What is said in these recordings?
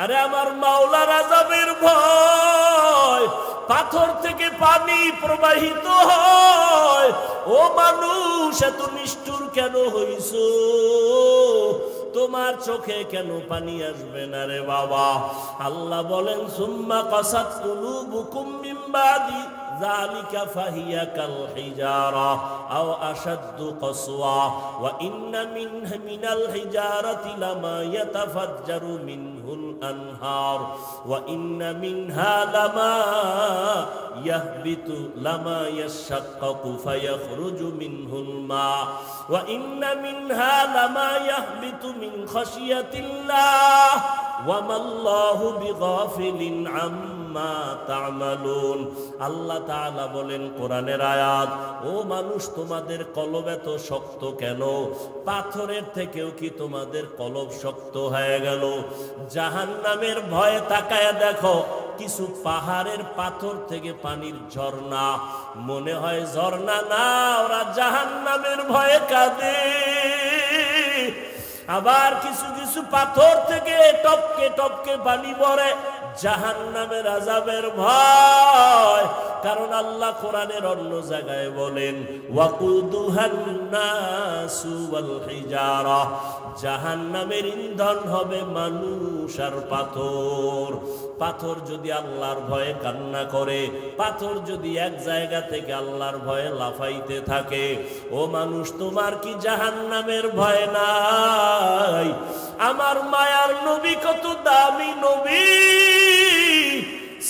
আরে আমার মাওলার আযাবের ভয়, পাথর থেকে পানি প্রবাহিত হয়। ও মানুষ, এত নিষ্ঠুর কেন হইছো? তোমার চোখে কেন পানি আসবে না রে বাবা? আল্লাহ বলেন, সুম্মা কাসাত কুলুবুকুম মিন বাদি যালিকা ফাহিয়া কাল হিজারা আও আশাদ্দু কসওয়া ওয়া ইন্না মিনাল হিজারাতি লামা ইয়াতাফাজ্জারু মিনহুল আনহার ওয়া ইন্না মিনহা লামা ইয়াহবিতু লামা ইয়াশাক্কাকু ফায়াখরুজু মিনহুল মা ওয়া ইন্না মিনহা লামা ইয়াহবিতু মিন খাশিয়াতিল্লাহ ওয়া মাল্লাহু বিগাফিলিন আম্মা তা'মালুন। আল্লাহ তাআলা বলেন কোরআনের আয়াত, ও মানুষ, তোমাদের কলব এত শক্ত কেন? পাথরের থেকেও কি তোমাদের কলব শক্ত হয়ে গেল? জাহান্নামের ভয়ে তাকায়া দেখো, কিছু পাহাড়ের পাথর থেকে পানির ঝর্ণা, মনে হয় ঝর্ণা না, ওরা জাহান্নামের ভয়ে কাঁদে। আবার কিছু কিছু পাথর থেকে টপকে টপকে পানি পড়ে, জাহান্নামের আযাবের ভয়। কারণ আল্লাহ কোরআনের অন্য জায়গায় বলেন, ওয়াকুদুহান নাসু ওয়াল হিজারা, জাহান্নামের ইন্ধন হবে মানুষ আর পাথর। পাথর যদি আল্লাহর ভয়ে কান্না করে, পাথর যদি এক জায়গা থেকে আল্লাহর ভয়ে লাফাইতে থাকে, ও মানুষ, তোমার কি জাহান্নামের ভয় নাই? আমার মায়ার নবী কত দামি নবী,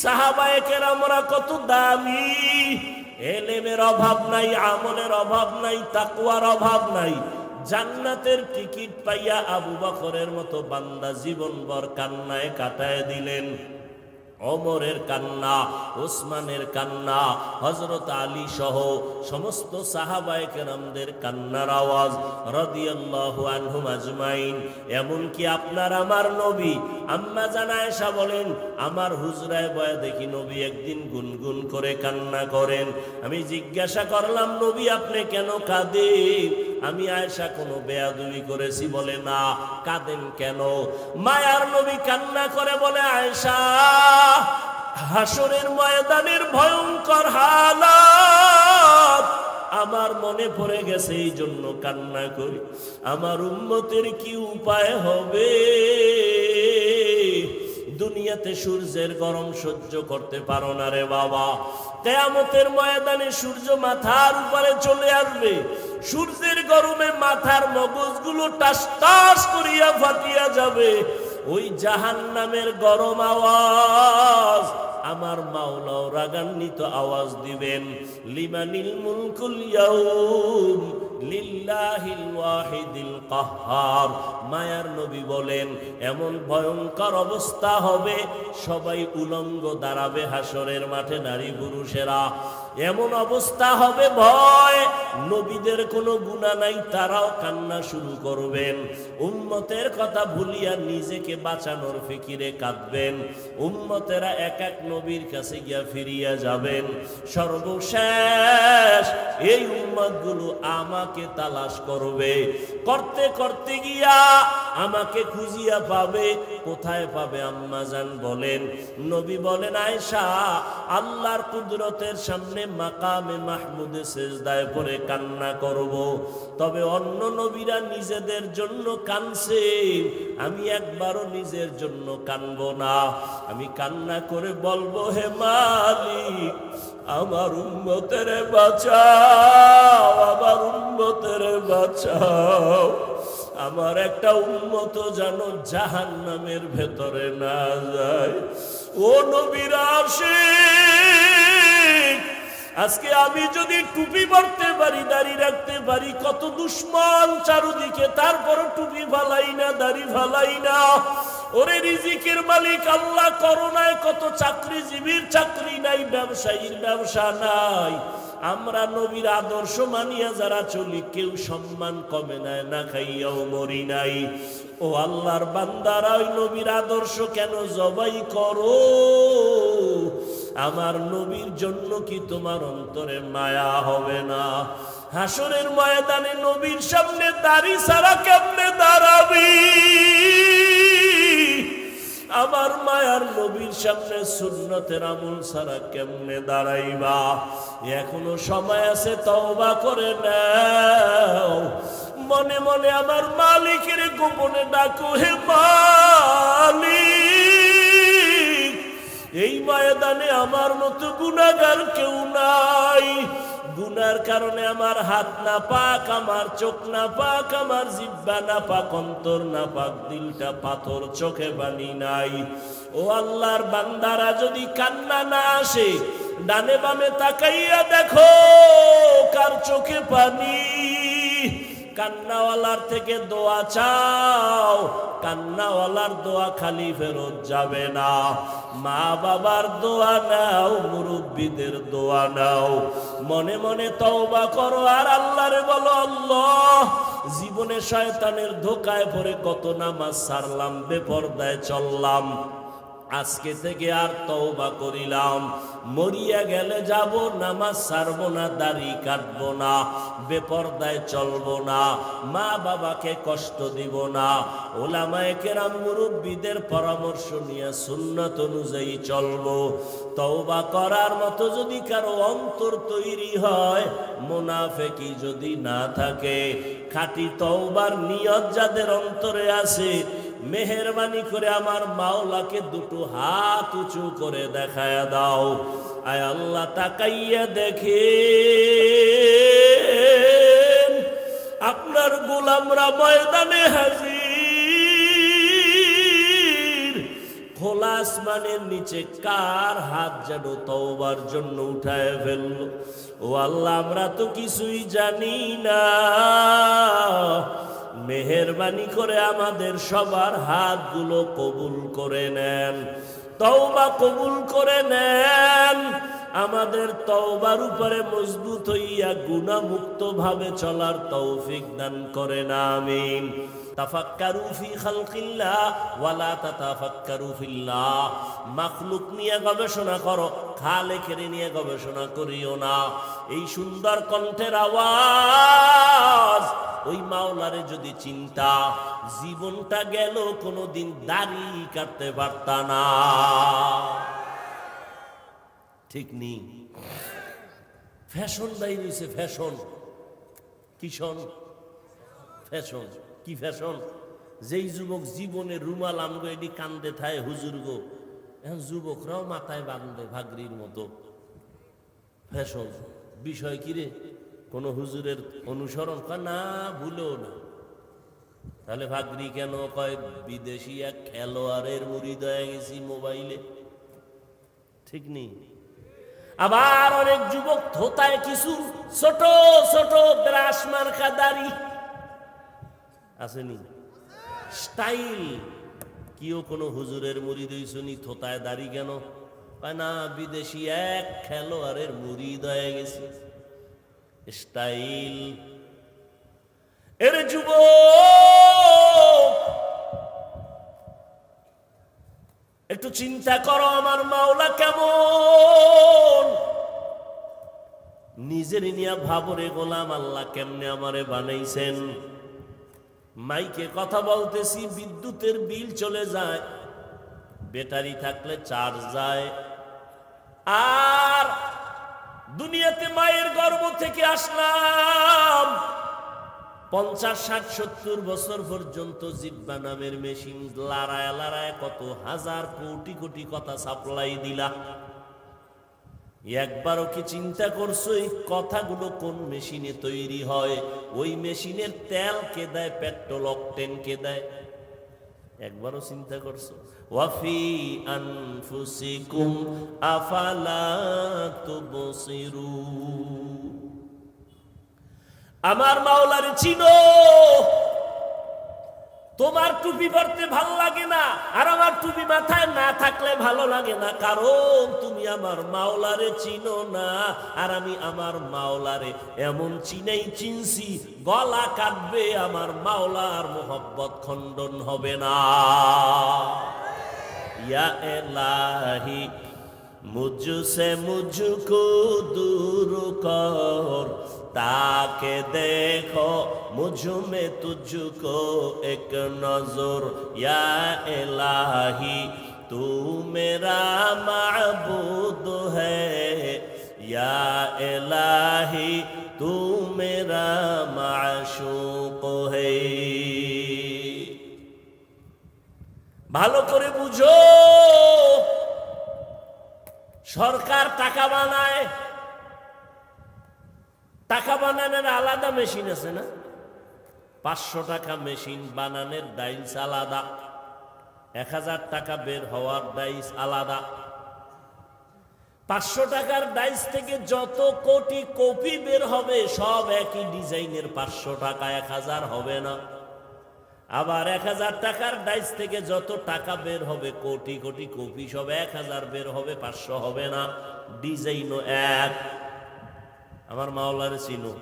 সাহাবায়ে কেরামরা কত দামি। এলেমের অভাব নাই, আমলের অভাব নাই, তাকওয়ার অভাব নাই। জান্নাতের টিকিট পাইয়া আবু বকরের মতো বান্দা জীবনভর কান্নায় কাটায় দিলেন। ওমরের কান্না, ওসমানের কান্না, হযরত আলী সহ সমস্ত সাহাবায়ে কেরামদের কান্নার আওয়াজ রাদিয়াল্লাহু আনহুম আজমাইন। এমনকি আপনার আমার নবী আম্মা জান আয়েশা বলেন, আমার হুজরায় বয়া দেখি নবী একদিন গুনগুন করে কান্না করেন। আমি জিজ্ঞাসা করলাম, নবী আপনি কেন কাঁদেন? আমি আয়েশা কোনো বেয়াদবি করেছি? বলে না। কাঁদেন কেন? মায়ার নবী কান্না করে বলে, আয়েশা, হাসরের ময়দানের ভয়ঙ্কর হালাত আমার মনে পড়ে গেছে, এই জন্য কান্না করি। আমার উম্মতের কি উপায় হবে? দুনিয়াতে সূর্যের গরম সহ্য করতে পারো না রে বাবা, কিয়ামতের ময়দানে সূর্য মাথার উপরে চলে আসবে। সূর্যের গরমে মাথার মগজগুলো টাস টাস করিয়া ফাটিয়া যাবে। ওই জাহান্নামের গরম আওয়াজ আমার মাওলাও রাগান্বিত আওয়াজ দিবেন, লিমানিল মুলকুল ইয়াউম লিল্লাহিল ওয়াহিদিল কাহ্হার। মায়ার নবী বলেন, এমন ভয়ঙ্কর অবস্থা হবে, সবাই উলঙ্গ দাঁড়াবে হাসরের মাঠে, নারী পুরুষেরা। এমন অবস্থা হবে, ভয়, নবীদের কোনো গুনাহ নাই, তারাও কান্না শুরু করবেন। উম্মতের কথা ভুলিয়া নিজেকে বাঁচানোর ফিকিরে কাঁদবেন। উম্মতেরা এক এক নবীর কাছে গিয়া ফিরিয়া যাবেন। সর্বশেষ এই উম্মতগুলো আমাকে তালাশ করবে, করতে করতে গিয়া আমাকে খুঁজিয়া পাবে। কোথায় পাবে? আম্মা জান বলেন, নবী বলেন, আয়েশা, আল্লাহর কুদরতের সামনে মাকামে মাহমুদে সেজদায় পড়ে কান্না করব। তবে অন্য নবীরা নিজেদের জন্য কানছে, আমি একবারও নিজের জন্য কানব না। আমি কান্না করে বলবো, হে মালিক, আমার উম্মতের বাঁচাও, আমার উম্মতের বাঁচাও। আমার একটা উম্মত যেন জাহান্নামের ভেতরে না যায়। ও নবীর আশিক, আজকে আমি যদি টুপি পরতে পারি, দাড়ি রাখতে পারি, কত দুশ্মন চারদিকে, তারপর টুপি ফালাই না, দাড়ি ফালাই না। ওরে রিজিকের মালিক আল্লাহ, করোনায় কত চাকরিজীবীর চাকরি নাই, ব্যবসায়ীর ব্যবসা নাই। আমরা নবীর আদর্শ মানিয়া যারা চলি, কেউ সম্মান কমে নাই, না খাইয়াও মরি নাই। ও আল্লাহর বান্দারা, ওই নবীর আদর্শ কেন জবাই করো? আমার নবীর জন্য কি তোমার অন্তরে মায়া হবে না? হাসরের ময়দানে নবীর সামনে দাড়ি ছাড়া কেমনে দাঁড়াবি? আমার মায়ার নবীর সামনে সুন্নতের আমল ছাড়া কেমনে দাঁড়াইবা? এখনো সময় আছে, তওবা করে নাও। মনে মনে আমার মালিকের গোপনে ডাকো, হে মালিক, এই ময়দানে আমার মতো গুনাহগার কেউ নাই। গুনার কারণে আমার হাত না পাক, আমার চোখ না পাক, আমার জিহ্বা না পাক, অন্তর না পাক, দিলটা পাথর, চোখে পানি নাই। ও আল্লাহর বান্দারা, যদি কান্না না আসে, ডানে বামে তাকাইয়া দেখো কার চোখে পানি। কান্নাওয়ালার থেকে দোয়া চাও, কান্নাওয়ালার দোয়া খালি ফেরত যাবে না। মা বাবার দোয়া নাও, মুরব্বীদের দোয়া নাও। মনে মনে তওবা করো আর আল্লাহরে বলো, আল্লাহ, জীবনে শয়তানের ধোকায় পড়ে কত নামাজ ছাড়লাম, বেপরদায় চললাম, আজকে থেকে আর তওবা করিলাম। মরিয়া গেলে যাব, নামাজ ছাড়বো না, দাড়ি কাটবো না, বেপরদায় চলবো না, মা বাবাকে কষ্ট দিব না, ওলামায়ে কেরাম মুরব্বীদের পরামর্শ নিয়ে সুন্নাত অনুযায়ী চলবো। তওবা করার মতো যদি কারো অন্তর তৈরি হয়, মুনাফিকি যদি না থাকে, খাঁটি তওবার নিয়ত যাদের অন্তরে আছে, মেহেরবানি করে আমার মাওলাকে দুটো হাত উঁচু করে দেখায়া দাও। আয় আল্লাহ, তাকাইয়া দেখেন আপনার গোলামরা ময়দানে হাজির। খোলা আসমানের নিচে কার হাত যেন তওবার জন্য উঠায় ফেলল। ও আল্লাহ, আমরা তো কিছুই জানি না, মেহেরবানি করে আমাদের সবার হাতগুলো কবুল করে নেন, তওবা কবুল করে নেন। আমাদের তওবার উপরে মজবুত হইয়া গুনাহমুক্ত ভাবে চলার তৌফিক দান করেন, আমিন। তাফাক্কারু ফি খালকিল্লাহ ওয়ালা তাতাফাক্কারু ফিল্লাহ। মাখলুক নিয়ে গবেষণা করো, খালেকের নিয়ে গবেষণা করিও না। এই সুন্দর কণ্ঠের আওয়াজ, ওই মাওলারে যদি চিন্তা, জীবনটা গেল, কোনোদিন দাড়ি কাটতে পারতা না। ঠিক নেই? ফ্যাশন দায়ী রয়েছে, ফ্যাশন। কিশন ফ্যাশন, কি ফ্যাশন? যেই যুবক জীবনে রুমাল আমগো এটি কান্দে থায়, হুজুর গো, এখন যুবকরাও মাথায় বাঁধবে ভাগরির মতো। ফ্যাশন বিষয় কি রে? কোন হুজুরের অনুসরণ কর না, ভুলেও না। তাহলে ভাগরি কেন কয়? বিদেশি এক খেলোয়াড়ের মুরিদ হয়ে গেছি মোবাইলে। ঠিক নেই? আবার অনেক যুবক থোতায় কিছু ছোট ছোট ব্রাশ মার্কা দাড়ি আসেনি, স্টাইল। কিও কোনো হুজুরের মুরিদ হইছনি, থোতায় দাড়ি কেন? কয় না, বিদেশি এক খেলোয়াড়ের মুরিদ হয়ে গেছি, স্টাইল। এর যুবক, একটু চিন্তা করো, আমার মাওলা কেমন? নিজের নিয়া ভাবরে গোলাম, আল্লাহ কেমনে আমারে বানাইছেন। মাইকে কথা বলতেছি, বিদ্যুতের বিল চলে যায়, ব্যাটারি থাকলে চার্জ যায়। আর দুনিয়াতে মায়ের গর্ভ থেকে আসলাম, 50, 60, 70 বছর পর্যন্ত জিহ্বা নামের মেশিন লড়ায় লড়ায় কত হাজার কোটি কোটি কথা সাপ্লাই দিলা। একবারও কি চিন্তা করছো এই কথাগুলো কোন মেশিনে তৈরি হয়? ওই মেশিনের তেল কে দেয়? পেট্রোল, অকটেন কে দেয়? একবারও চিন্তা করছো? ওয়াফি আনফুসিকুম আফালা তুবসিরুন। আমার মাওলারে চিনো। তোমার টুপি পরতে ভালো লাগে না, আর আমার টুপি মাথায় না থাকলে ভালো লাগে না, কারণ তুমি আমার মাওলারে চিনো না। আর আমি আমার মাওলারে এমন চিনছি, গলা কাটবে, আমার মাওলার মোহব্বত খণ্ডন হবে না। ইয়া এলাহি मुझसे मुझको दूर कर, ताके देखो मुझ में तुझको एक नजर, या इलाही तू मेरा माबूद है, या इलाही तू मेरा माशूक है। ভালো করে বুঝো, সরকার টাকা বানায়, টাকা বানানোর আলাদা মেশিন আছে না? 500 টাকা মেশিন বানানোর ডাইস আলাদা, 1000 টাকা বের হওয়ার ডাইস আলাদা। 500 টাকার ডাইস থেকে যত কোটি কপি বের হবে সব একই ডিজাইনের 500 টাকা, 1000 হবে না। আবার 1000 টাকার ডাইস থেকে যত টাকা বের হবে কোটি কোটি কপি সব 1000 বের হবে, 500 হবে না। ডিজাইনও এক। আমার মাওলারে চিনো?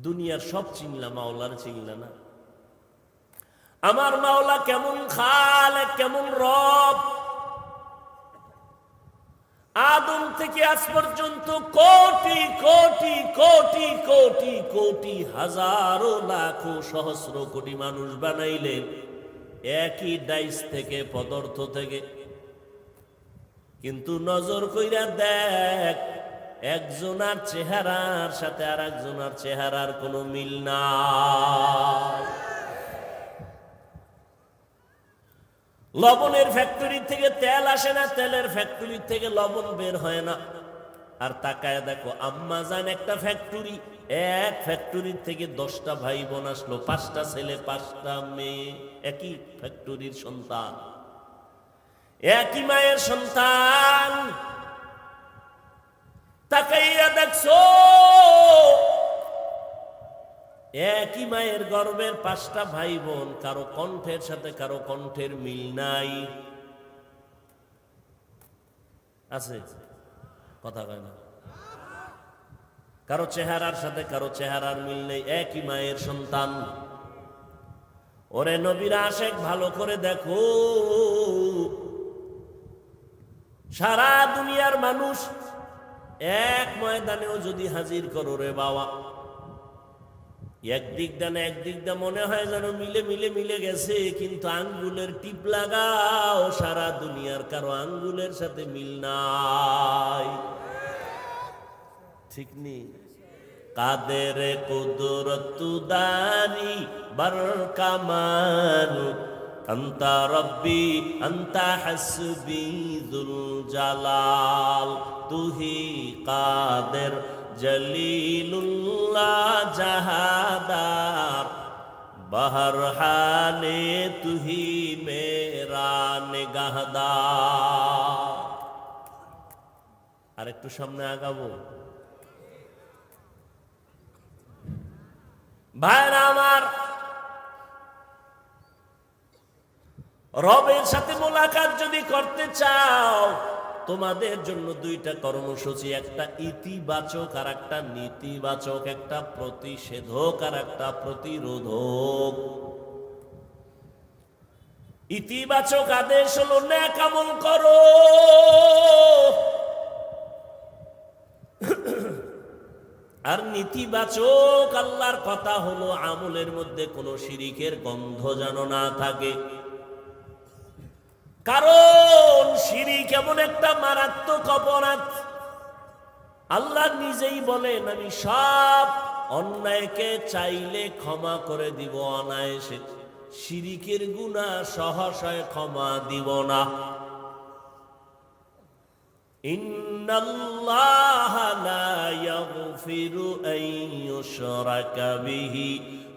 দুনিয়ার সব চিনলা, মাওলারে চিনলা না? আমার মাওলা কেমন খালেক, কেমন রব। আদম থেকে আজ পর্যন্ত কোটি কোটি কোটি কোটি কোটি হাজারো লাখো সহস্র কোটি মানুষ বানাইলেন একই ডাইস থেকে, পদার্থ থেকে। কিন্তু নজর কইরা দেখ, একজনের চেহারার সাথে আর একজনের চেহারার কোনো মিল নাই। লবণের ফ্যাক্টরি থেকে তেল আসে না, তেলের ফ্যাক্টরি থেকে লবণ বের হয় না। আর তাকায় দেখো, আম্মা জান একটা ফ্যাক্টরি, এক ফ্যাক্টরির থেকে 10টা ভাই বোন আসলো, 5টা ছেলে 5টা মেয়ে, একই ফ্যাক্টরির সন্তান, একই মায়ের সন্তান। তাকাইয়া দেখছো, একই মায়ের গর্ভের 5টা ভাই বোন, কারো কণ্ঠের সাথে কারো কণ্ঠের মিল নাই। আছে? কথা কয় না। কারো চেহারার সাথে কারো চেহারার মিল নেই, একই মায়ের সন্তান। ওরে নবীর আশেক, ভালো করে দেখো, সারা দুনিয়ার মানুষ এক ময়দানেও যদি হাজির করো রে বাবা, একদিক দানে একদিক দা মনে হয় যেন মিলে মিলে মিলে গেছে, কিন্তু আঙ্গুলের টিপ লাগাও, সারা দুনিয়ার কারো আঙ্গুলের সাথে মিল নাই। ঠিক নেই? কাদের কুদরত দারি বার কামাল, আন্তা রব্বি আন্তা হাসবি যুল জালাল, তুহি কাদের জলিলুল্লাহ জাহাদার, বহর হালে তুহি মেরা নিগাহদার। আর একটু সামনে আগাবো ভাইরা আমার। রবের সাথে মোলাকাত যদি করতে চাও, তোমাদের জন্য 2টা কর্মসূচি, একটা ইতিবাচক আর একটা নেতিবাচক, একটা প্রতিষেধক আর একটা প্রতিরোধক। ইতিবাচক আদেশ হলো নেক আমল করো, আর নেতিবাচক আল্লাহর কথা হলো আমলের মধ্যে কোনো শিরিকের গন্ধ যেন না থাকে। কারণ শিরিক এমন একটা মারাত্মক অপরাধ, আল্লাহ নিজেই বলেন, আমি সব অন্যায়কে চাইলে ক্ষমা করে দিব অনায়াসে, শিরিকের গুনাহ সহসায় ক্ষমা দিব না। ইন্নাল্লাহা লা ইয়াগফিরু আন ইউশরাকা বিহি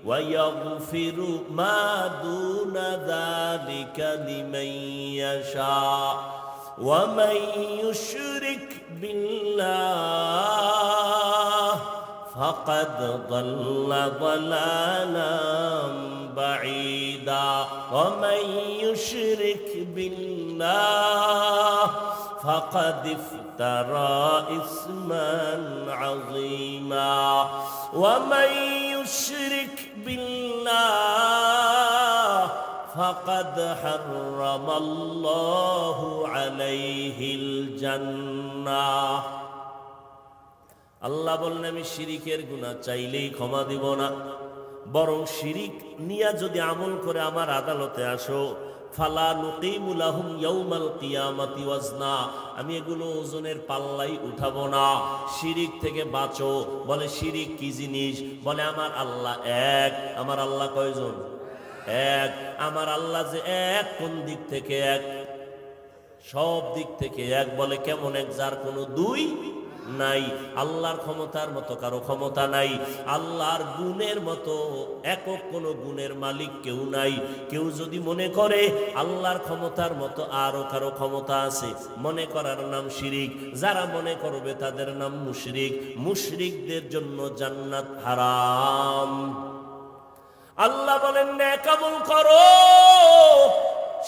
ওয়া ইয়াগফিরু মা দুনা যালিকা লিমান ইয়াশা ওয়া মান ইউশরিক বিল্লাহ ফাকাদ দাল্লা দালালাম বাঈদা ওয়া মান ইউশরিক বিল্লাহ فقد افترى إثما عظيما ومن يشرك بالله ফাকাদ হারামাল্লাহু আলাইহিল জান্নাহ। আল্লাহ বলেন আমি শিরিকের গুনাহ চাইলেই ক্ষমা দিব না, বরং শিরিক নিয়া যদি আমল করে আমার আদালতে আসো, ফালা নুকিমু লাহুম ইয়াউমাল কিয়ামাতি ওয়াজনা, আমি এগুলো ওজনের পাল্লাই উঠাবো না। শিরিক থেকে বাঁচো। বলে শিরিক কি জিনিস? বলে আমার আল্লাহ এক। আমার আল্লাহ কয়জন? এক। আমার আল্লাহ যে এক, কোন দিক থেকে এক? সব দিক থেকে এক। বলে কেমন এক? যার কোনো দুই নাই। আল্লাহর ক্ষমতার মতো কারো ক্ষমতা নাই, আল্লাহর গুণের মতো একক কোনো গুণের মালিক কেউ নাই। কেউ যদি মনে করে আল্লাহর ক্ষমতার মতো আরো কারো ক্ষমতা আছে, মনে করার নাম শিরিক। যারা মনে করবে তাদের নাম মুশরিক। মুশরিকদের জন্য জান্নাত হারাম। আল্লাহ বলেন নেক আমল করো,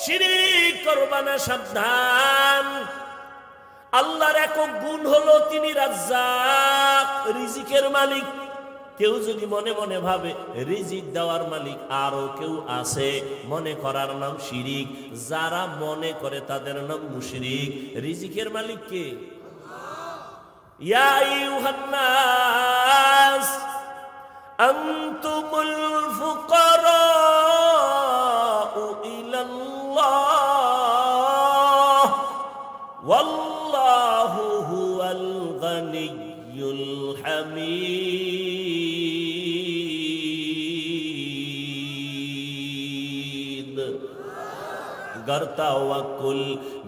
শিরিক করবা না, সাবধান। আল্লাহর একক গুণ হলো তিনি রাজ্জাক, রিজিকের মালিক। কেউ যদি মনে মনে ভাবে রিজিক দেওয়ার মালিক আরো কেউ আছে, মনে করার নাম শিরিক। যারা মনে করে তাদের নাম মুশরিক। রিজিকের মালিক কে? ইয়া আইয়ুহান নাস আনতুমুল ফুকারাউ ইলাল্লাহ ওয়াল্লাহু হুয়াল গানিয়্যুল হামিদ। गर तवक्कुल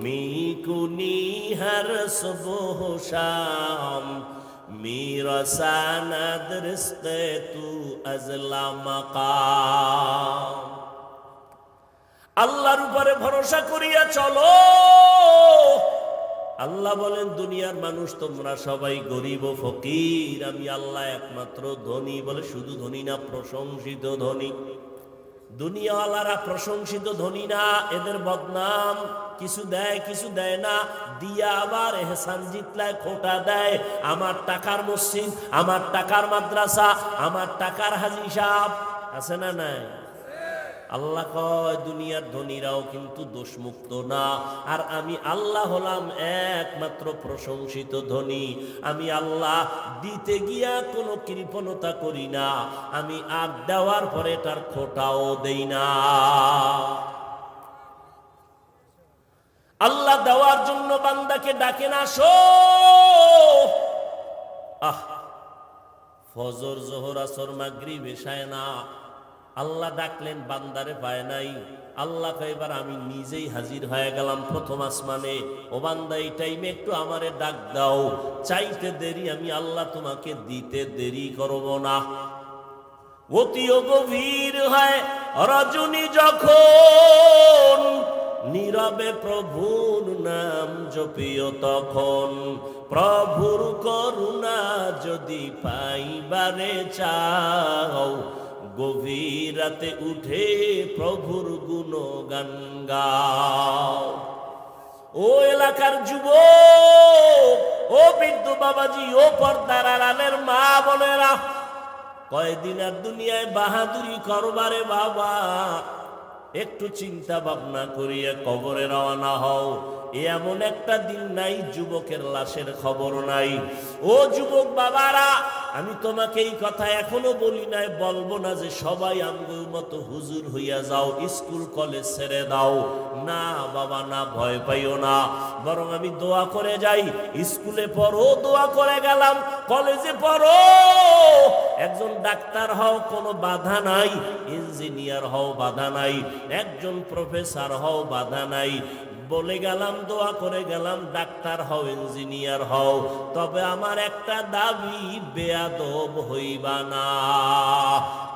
मीकुनी हर सुबह शाम, मेरा सनद रिज़्क़े तू अज़ला मकाम। আল্লাহর উপরে ভরসা করিয়া চলো। আল্লাহ বলেন দুনিয়ার মানুষ তোমরা সবাই গরিব ও ফকির, আমি আল্লাহ একমাত্র ধনী। বলে শুধু ধনী না, প্রশংসিত ধনী। দুনিয়াওয়ালারা প্রশংসিত ধনী না, এদের বদনাম। কিছু দেয় কিছু দেয় না, দিয়া আবার এহসান জিতলায় খোটা দেয়। আমার টাকার মসজিদ, আমার টাকার মাদ্রাসা, আমার টাকার হাজি সাহেব আছে না নাই? আল্লাহ কয় দুনিয়ার ধনীরাও কিন্তু দোষমুক্ত না, আর আমি আল্লাহ হলাম একমাত্র প্রশংসিত ধনী। আমি আল্লাহ দিতে গিয়া কোনো কৃপণতা করি না, আমি আর দেওয়ার পরে তার খোটাও দেই না। আল্লাহ দেওয়ার জন্য বান্দাকে ডাকে না, আসো। ফজর জোহর আসর মাগরিব এশায় না, আল্লাহ ডাকলেন বান্দারে পায় নাই। আল্লাহ এবার আমি নিজেই হাজির হয়ে গেলাম প্রথম আসমানে। ও বান্দা এই টাইমে একটু আমারে ডাক দাও, চাইতে দেরি আমি আল্লাহ তোমাকে দিতে দেরি করব না। অতিও গভীর হয় রজনী যখন, নীরবে প্রভুর নাম জপিও তখন। প্রভুর করুণা যদি পাইবারে চাও, গভীর রাতে উঠে প্রভুর গুণগান গাও। ও এলাকার যুবক, ও বৃদ্ধ বাবাজি, ও পর্দার আড়ালের মা বোনেরা, কয়দিন আর দুনিয়ায় বাহাদুরি করবারে বাবা। একটু চিন্তা ভাবনা করিয়া কবরে রওনা হও। এমন একটা দিন নাই যুবকের লাশের খবর নাই। ও যুবক বাবারা, আমি তোমাকে এই কথা এখনো বলি নাই, বলবো না যে সবাই আমগুর মতো হুজুর হইয়া যাও, স্কুল কলেজ ছেড়ে দাও। না বাবা না, ভয় পাইও না, বরং আমি দোয়া করে যাই। স্কুলে পড়ো, দোয়া করে গেলাম। কলেজে পড়ো, একজন ডাক্তার হও, কোনো বাধা নাই। ইঞ্জিনিয়ার হও, বাধা নাই। একজন প্রফেসর হও, বাধা নাই। বলে গেলাম, দোয়া করে গেলাম, ডাক্তার হও, ইঞ্জিনিয়ার হও। তবে আমার একটা দাবি, বেয়াদব হইবা না।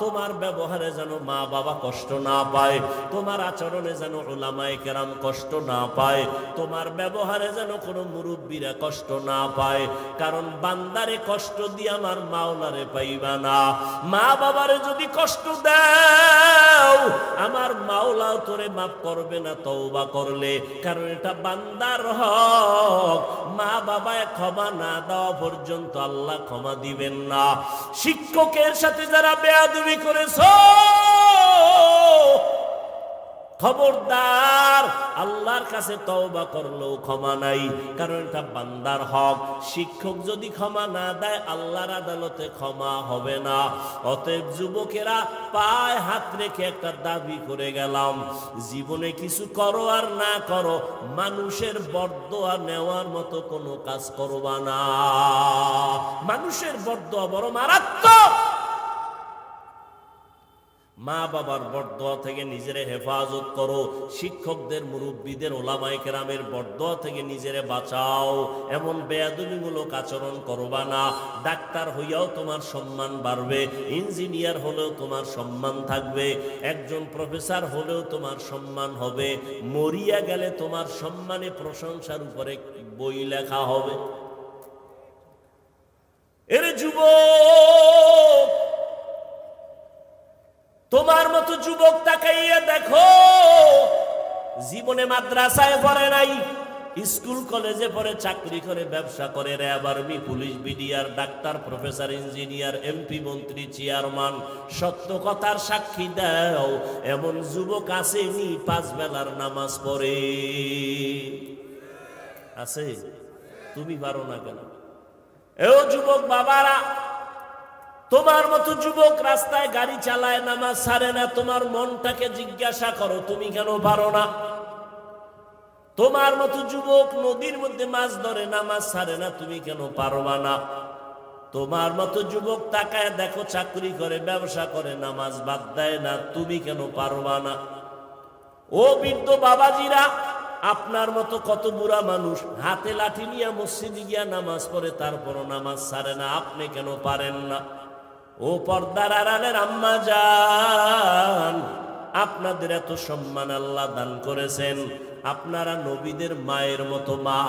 তোমার ব্যবহারে যেন মা বাবা কষ্ট না পায়, তোমার আচরণে যেন উলামায়ে কেরাম কষ্ট না পায়, তোমার ব্যবহারে যেন কোনো মুরব্বীরা কষ্ট না পায়। কারণ বান্দারে কষ্ট দিয়ে আমার মাওলারে পাইবা না। মা বাবারে যদি কষ্ট দাও, আমার মাওলাও তোরে মাফ করবে না তওবা করলে। কারণ এটা বান্দার হক। মা বাবায় ক্ষমা না দেওয়া পর্যন্ত আল্লাহ ক্ষমা দিবেন না। শিক্ষকের সাথে যারা বেয়াদবি করেছো, খবরদার, আল্লাহর কাছে তওবা করলেও ক্ষমা নাই, কারণ এটা বান্দার হক। শিক্ষক যদি ক্ষমা না দেয় আল্লাহর আদালতে ক্ষমা হবে না। অতএব যুবকেরা, পায়ে হাত রেখে একটা দাবি করে গেলাম, জীবনে কিছু করো আর না করো, মানুষের বরদোয়া নেওয়ার মতো কোনো কাজ করবা না। মানুষের বরদোয়া বড় মারাত্মক। মা বাবার বরদোয়া থেকে নিজেরে হেফাজত করো, শিক্ষকদের, মুরব্বীদের, ওলামায়ে কেরামের বরদোয়া থেকে নিজেরে বাঁচাও। এমন বেয়াদবিমূলক আচরণ করবা না। ডাক্তার হইয়াও তোমার সম্মান বাড়বে, ইঞ্জিনিয়ার হলেও তোমার সম্মান থাকবে, একজন প্রফেসর হলেও তোমার সম্মান হবে, মরিয়া গেলে তোমার সম্মানে প্রশংসার উপরে বই লেখা হবে। এর যুবক, তোমার মতো যুবক তাকাইয়া দেখো, জীবনে মাদ্রাসায় পড়ে নাই, স্কুল কলেজে পড়ে, চাকরি করে, ব্যবসা করে, RAB, army, police, BDR, doctor, professor, engineer, MP, মন্ত্রী, চেয়ারম্যান। সত্য কথার সাক্ষী দাও, এমন যুবক আসেনি 5 বেলার নামাজ পড়ে? আছে? তুমি পারো না কেন? এও যুবক বাবারা, তোমার মতো যুবক রাস্তায় গাড়ি চালায়, নামাজ ছাড়ে না। তোমার মনটাকে জিজ্ঞাসা করো, তুমি কেন পারো না? তোমার মতো যুবক নদীর মধ্যে মাছ ধরে, নামাজ ছাড়ে না, তুমি কেন পারবা না? তোমার মতো যুবক তাকায় দেখো, চাকরি করে, ব্যবসা করে, নামাজ বাদ দেয় না, তুমি কেন পারবা না? ও বৃদ্ধ বাবাজিরা, আপনার মতো কত বুড়া মানুষ হাতে লাঠি নিয়ে মসজিদে গিয়া নামাজ পড়ে, তারপরও নামাজ ছাড়ে না, আপনি কেন পারেন না? ও পর্দার আড়ালের আম্মা জান, আপনাদের এত সম্মান আল্লাহ দান করেছেন, আপনারা নবীদের মায়ের মতো মা,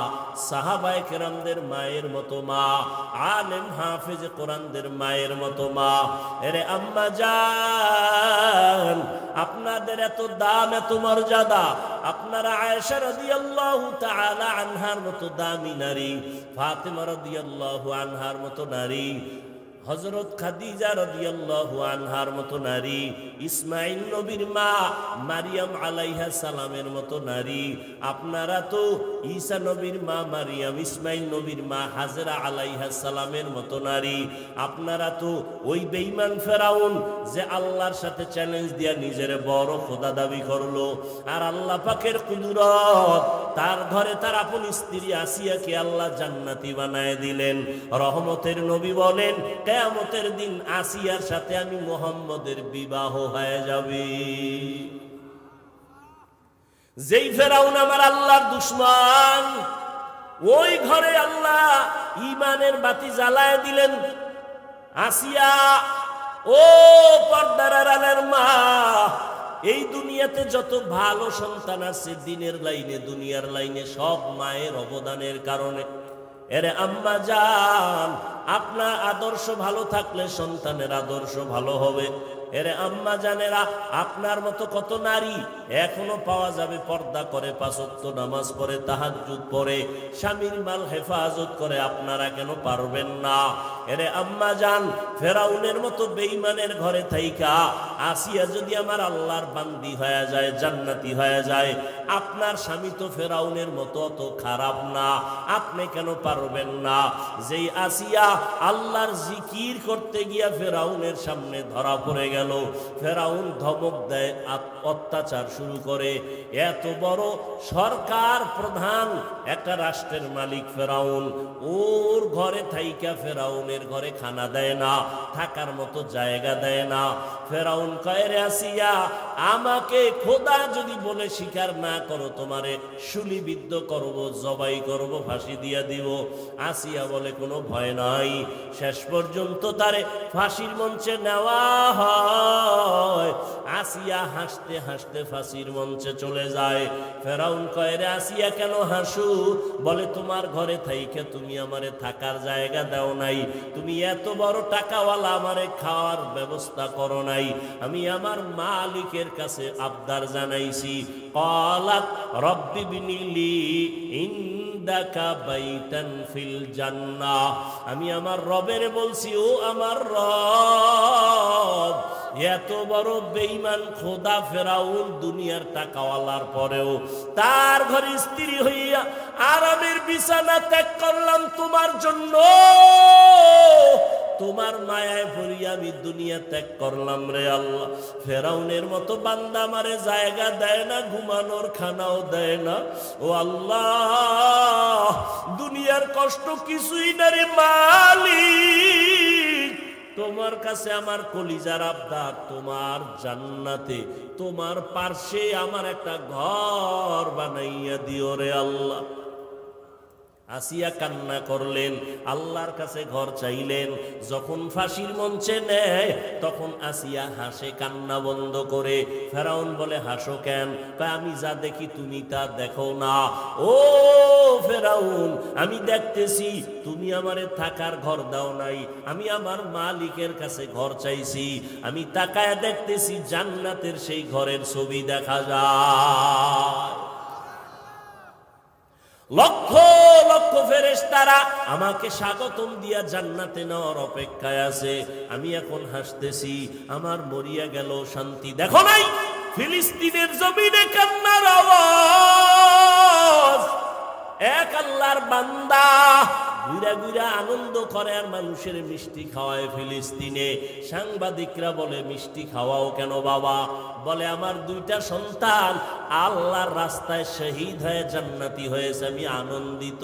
সাহাবায়ে কেরামদের মায়ের মতো মা, আলেম হাফেজ কোরআনদের মায়ের মতো মা। এরে আম্মা জান, আপনাদের এত দাম, এত মর্যাদা। আপনারা আয়েশা রাদিয়াল্লাহু তাআলা আনহার মতো দামি নারী, ফাতেমা রাদিয়াল্লাহু আনহার মতো নারী, হযরত খাদিজা রাদিয়াল্লাহু আনহার মতো নারী, ইসমাঈল নবীর মা মারিয়াম আলাইহা সালামের মতো নারী। আপনারা তো ঈসা নবীর মা মারিয়াম, ইসমাঈল নবীর মা হাজেরা আলাইহা সালামের মতো নারী। আপনারা তো ওই বেঈমান ফেরাউন, যে আল্লাহর সাথে চ্যালেঞ্জ দিয়া নিজের বড় খোদা দাবি করলো, আর আল্লাহ পাকের কুদরত, তার ঘরে তার আপন স্ত্রী আসিয়াকে আল্লাহ জান্নাতি বানায় দিলেন। রহমতের নবী বলেন, কিয়ামতের দিন আসিয়ার সাথে আমি মুহাম্মদের বিবাহ হয়ে যাবে। যেই ফেরাউন আমার আল্লাহর দুশমন, ওই ঘরে আল্লাহ ঈমানের বাতি জ্বালায় দিলেন। আসিয়া, ও পর্দার আড়ালের মা, এই দুনিয়াতে যত ভালো সন্তান আছে, দিনের লাইনে, দুনিয়ার লাইনে, সব মায়ের অবদানের কারণে। এরে আম্মা জান, আপনার আদর্শ ভালো থাকলে সন্তানের আদর্শ ভালো হবে। এরে আম্মা জানেরা, আপনার মতো কত নারী এখনো পাওয়া যাবে, পর্দা করে, 5 ওয়াক্ত নামাজ পড়ে, তাহাজ্জুদ পড়ে, স্বামীর মাল হেফাজত করে। আপনারা কেন পারবেন না? এরে আম্মা জান, ফেরাউনের মতো বেঈমানের ঘরে থাইকা আসিয়া যদি আমার আল্লাহর বান্দি হয়ে যায়, জান্নাতি হয়ে যায়, আপনার স্বামী তো ফেরাউনের মতো অত খারাপ না, আপনি কেন পারবেন না? যেই আসিয়া আল্লাহর জিকির করতে গিয়া ফেরাউনের সামনে ধরা পড়ে গেল, ফেরাউন ধমক দেয়, অত্যাচার শুরু করে। এত বড় সরকার প্রধান, একটা রাষ্ট্রের মালিক ফেরাউন, ওর ঘরে থাইকা ফেরাউনের ঘরে খানা দেয় না, থাকার মতো জায়গা দেয় না। ফেরাউন কয়, রে আসিয়া, আমাকে খোদা যদি বলে স্বীকার না করো, তোমারে শুলিবিদ্ধ করব, জবাই করব, ফাঁসি দিয়া দিব। আসিয়া বলে, কোনো ভয় নাই। শেষ পর্যন্ত তারে ফাঁসির মঞ্চে নেওয়া হয়। আসিয়া হাসতে হাসতে ফাঁসির মঞ্চে চলে যায়। ফেরাউন কয়, রে আসিয়া, কেন হাসু? বলে, তোমার ঘরে থাইকে তুমি আমারে থাকার জায়গা দাও নাই, তুমি এত বড় টাকাওয়ালা, আমারে খাওয়ার ব্যবস্থা করো নাই, আমি আমার মালিকের মালিকের কাছে আবদার জানাইছি, ক্বালাত রব্বি বিনিলি ইনদাকা বাইতান ফিল জান্নাহ, আমি আমার রবের বলছি, ও আমার রব, এত বড় বেঈমান খোদা ফেরাউন দুনিয়ার টাকাওয়ালার পরেও তার ঘরে স্ত্রী হইয়া আরামের বিছানা ত্যাগ করলাম তোমার জন্য, তোমার মায়ায় পড়িয়া আমি দুনিয়া ত্যাগ করলাম রে আল্লাহ। ফেরাউনের মতো বান্দা আমারে জায়গা দেয় না, ঘুমানোর খানাও দেয় না। ও আল্লাহ, দুনিয়ার কষ্ট কিছুই না রে মালিক, তোমার কাছে আমার কলিজার আবদার, তোমার জান্নাতে তোমার পার্শ্বে আমার একটা ঘর বানাইয়া দিও রে আল্লাহ। আসিয়া কান্না করলেন, আল্লাহর কাছে ঘর চাইলেন। যখন ফাঁসির মঞ্চে নেয় তখন আসিয়া হাসে কান্না বন্ধ করে। ফেরাউন বলে, হাসো কেন? কয়, আমি যা দেখি তুমি তা দেখো না। ও ফেরাউন, আমি দেখতেছি তুমি আমারে থাকার ঘর দাও নাই, আমি আমার মালিকের কাছে ঘর চাইছি, আমি তাকায় দেখতেছি জান্নাতের সেই ঘরের ছবি দেখা যায়। লক্ষ লক্ষ ফেরেশতারা আমাকে স্বাগতম দিয়া জান্নাতে নেওয়ার অপেক্ষায় আছে। আমি এখন হাসতেছি, আমার মরিয়া গেল শান্তি। দেখো নাই ফিলিস্তিনের জমিনে কান্নার আওয়াজ? এক আল্লাহর বান্দা ঘুরা ঘুরা আনন্দ করে আর মানুষের মিষ্টি খাওয়ায় ফিলিস্তিনে। সাংবাদিকরা বলে, মিষ্টি খাওয়াও কেন বাবা? বলে, আমার দুইটা সন্তান আল্লাহর রাস্তায় শহীদ হয়ে জান্নাতি হয়েছে, আমি আনন্দিত,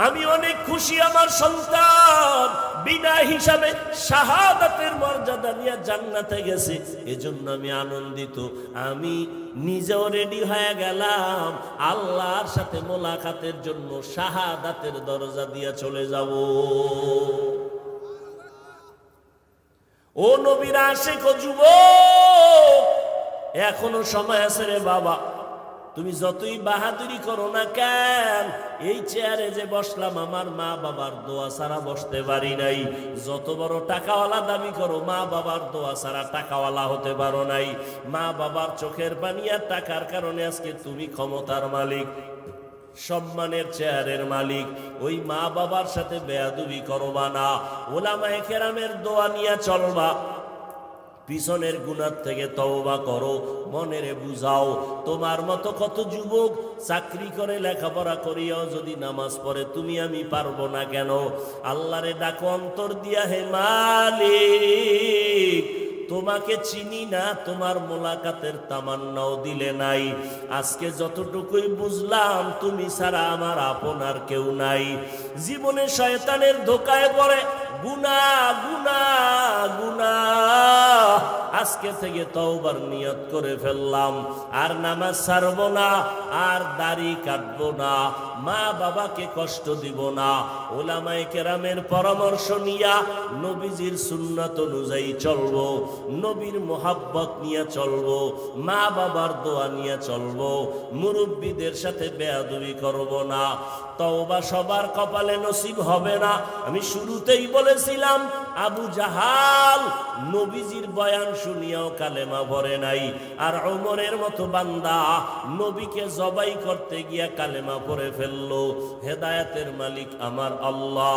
আমি অনেক খুশি। আমার সন্তান বিনা হিসাবে শাহাদাতের মর্যাদা নিয়ে জান্নাতে গেছে, এজন্য আমি আনন্দিত। আমি নিজেও রেডি হয়ে গেলাম আল্লাহর সাথে মোলাকাতের জন্য, শাহাদাতের দরজা দিয়ে চলে যাব। ও নবীর আশিক ও যুবক, এখনো সময় আছে রে বাবা। তুমি যতই বাহাদুরি করো না কেন, এই চেয়ারে যে বসলাম আমার মা বাবার দোয়া ছাড়া বসতে পারি নাই। যত বড় টাকাওয়ালা দাবি করো, মা বাবার দোয়া ছাড়া টাকাওয়ালা হতে পারো নাই। মা বাবার চোখের পানি আর টাকার কারণে আজকে তুমি ক্ষমতার মালিক, সম্মানের চেয়ারের মালিক। ওই মা বাবার সাথে বেয়াদবি করবা না, ওলামায়ে কেরামের দোয়া নিয়ে চলবা। পিছনের গুনাহ থেকে তওবা করো, মনেরে বুঝাও। তোমার মতো কত যুবক চাকরি করে লেখাপড়া করিয়াও যদি নামাজ পড়ে, তুমি আমি পারবো না কেন? আল্লাহরে ডাকো অন্তর দিয়া, হে মালিক, তোমাকে চিনি না, তোমার মোলাকাতের তামান্নাও দিলে নাই। আজকে যতটুকুই বুঝলাম, তুমি ছাড়া আমার আপনার কেউ নাই। জীবনে শয়তানের ধোকায় পড়ে গুনাহ গুনাহ গুনাহ, আজকে থেকে তওবার নিয়ত করে ফেললাম, আর নামাজ ছাড়বো না, আর দাড়ি কাটবো না, মা বাবাকে কষ্ট দিব না। ওলামায়ে কেরামের পরামর্শ নিয়া নবীজির সুন্নাত অনুযায়ী চলবো, নবীর মোহাব্বত নিয়ে চলবো, মা বাবার দোয়া নিয়ে চলবো, মুরব্বীদের সাথে বেয়াদবি করব না। তওবা সবার কপালে নসিব হবে না। আমি শুরুতেই বলেছিলাম, আবু জাহাল নবীজির বয়ান শুনিয়াও কালেমা ভরে নাই, আর ওমরের মতো বান্দা নবীকে জবাই করতে গিয়া কালেমা পড়ে ফেললো। হেদায়েতের মালিক আমার আল্লাহ,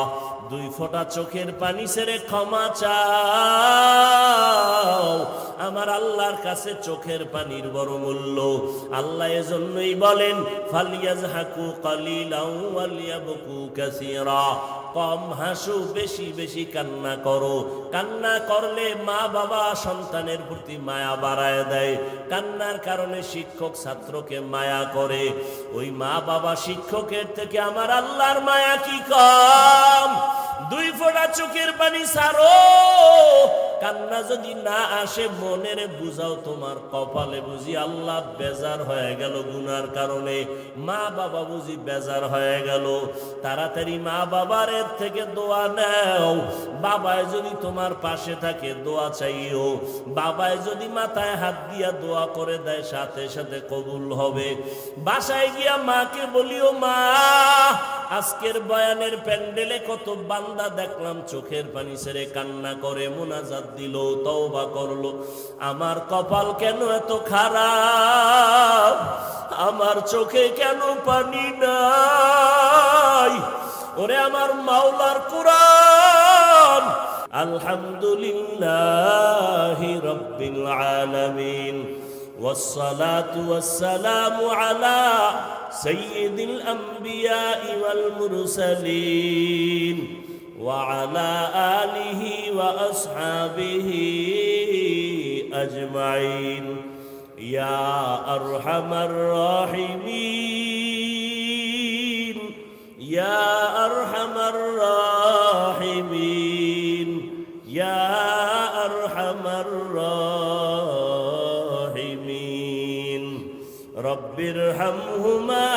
দুই ফোঁটা চোখের পানি ছেড়ে ক্ষমা চাও। আমার আল্লাহর কাছে চোখের পানির বড় মূল্য। আল্লাহ এজন্যই বলেন, ফালিয়াজহাকু কালিলাও ওয়ালিয়াবকু কাসীরা, কম হাসো, বেশি বেশি কান্না করো। কান্না করলে মা বাবা সন্তানের প্রতি মায়া বাড়ায় দেয়। কান্নার কারণে শিক্ষক ছাত্রকে মায়া করে। ওই মা বাবা শিক্ষকের থেকে আমার আল্লাহর মায়া কি কম? দুই ফোঁটা চোখের পানি ছাড়ো। কান্না যদি না আসে, মনের বুঝাও, তোমার কপালে বুঝি আল্লাহ বেজার হয়ে গেল গুনার কারণে, মা বাবা বুঝি বেজার হয়ে গেল। তাড়াতাড়ি মা বাবার থেকে দোয়া নাও। বাবায় যদি তোমার পাশে থাকে, দোয়া চাইও। বাবায় যদি মাথায় হাত দিয়া দোয়া করে দেয়, সাথে সাথে কবুল হবে। বাসায় গিয়া মাকে বলিও, মা আজকের বয়ানের প্যান্ডেলে কত বান্দা দেখলাম চোখের পানি ছেড়ে কান্না করে মুনাজাত দিল, তওবা করলো। আমার কপাল কেন এত খারাপ, আমার চোখে কেন পানি নাই? ওরে আমার মাওলার কুরআন, আলহামদুলিল্লাহি রাব্বিল আলামিন والصلاة والسلام على سيد الأنبياء والمرسلين وعلى آله وأصحابه أجمعين يا أرحم الراحمين يا أرحم الراحمين يا أرحم الراحمين رب ارحمهما